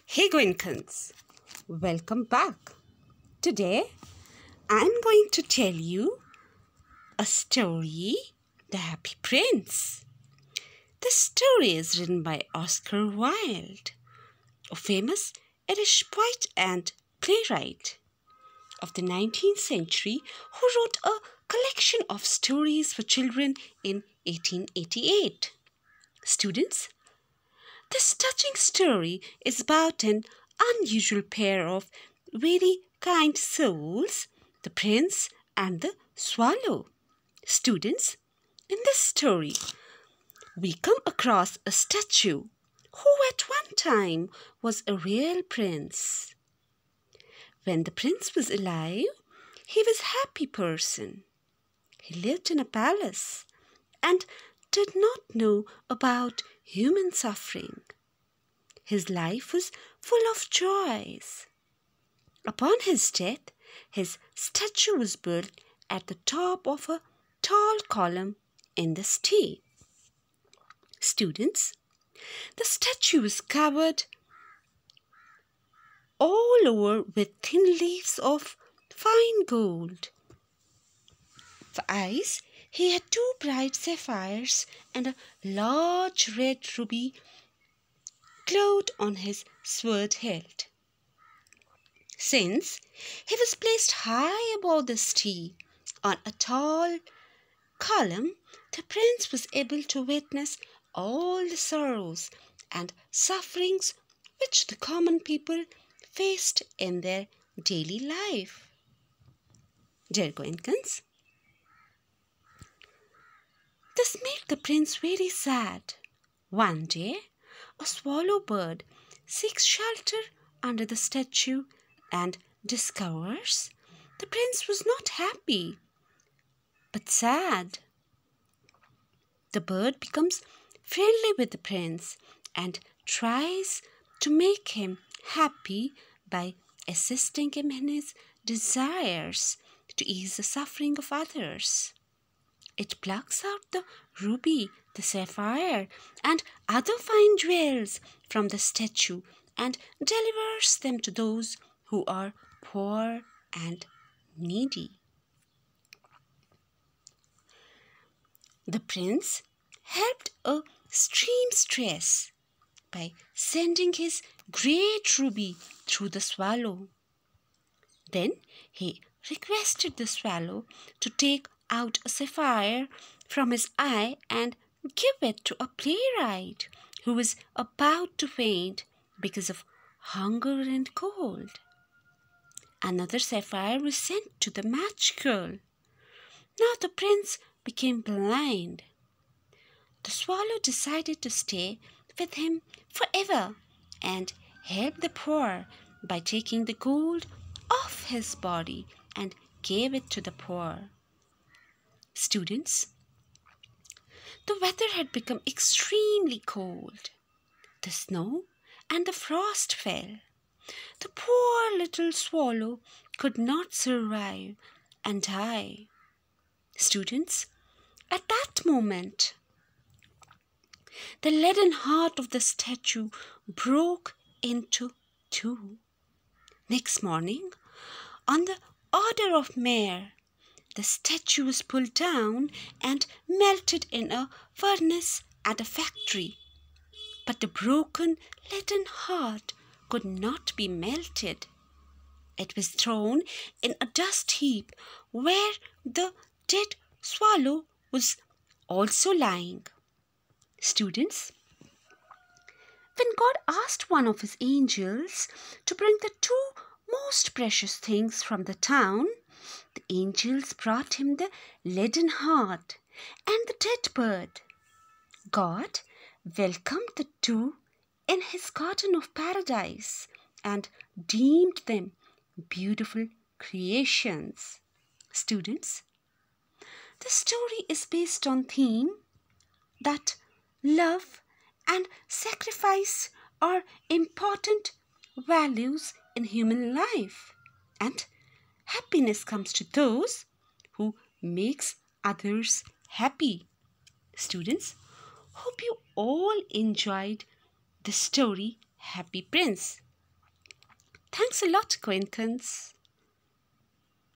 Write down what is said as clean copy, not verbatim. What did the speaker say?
Hey Goenkans, welcome back. Today I'm going to tell you a story, The Happy Prince. This story is written by Oscar Wilde, a famous Irish poet and playwright of the 19th century who wrote a collection of stories for children in 1888. Students, this touching story is about an unusual pair of very kind souls, the prince and the swallow. Students, in this story, we come across a statue who at one time was a real prince. When the prince was alive, he was a happy person. He lived in a palace and did not know about human suffering. His life was full of joys. Upon his death, his statue was built at the top of a tall column in the city. Students, the statue was covered all over with thin leaves of fine gold. For eyes, he had two bright sapphires and a large red ruby glowed on his sword hilt. Since he was placed high above the city on a tall column, the prince was able to witness all the sorrows and sufferings which the common people faced in their daily life. Dear Goenkans, this made the prince very sad. One day, a swallow bird seeks shelter under the statue and discovers the prince was not happy, but sad. The bird becomes friendly with the prince and tries to make him happy by assisting him in his desires to ease the suffering of others. It plucks out the ruby, the sapphire, and other fine jewels from the statue and delivers them to those who are poor and needy. The prince helped a seamstress by sending his great ruby through the swallow. Then he requested the swallow to take out a sapphire from his eye and give it to a playwright who was about to faint because of hunger and cold. Another sapphire was sent to the match girl. Now the prince became blind. The swallow decided to stay with him forever and help the poor by taking the gold off his body and gave it to the poor. Students, the weather had become extremely cold. The snow and the frost fell. The poor little swallow could not survive and die. Students, at that moment, the leaden heart of the statue broke into two. Next morning, on the order of mayor, the statue was pulled down and melted in a furnace at a factory. But the broken leaden heart could not be melted. It was thrown in a dust heap where the dead swallow was also lying. Students, when God asked one of his angels to bring the two most precious things from the town, the angels brought him the leaden heart and the dead bird. God welcomed the two in his garden of paradise and deemed them beautiful creations. Students, the story is based on theme that love and sacrifice are important values in human life, and happiness comes to those who makes others happy. Students, hope you all enjoyed the story Happy Prince. Thanks a lot, Goenkans.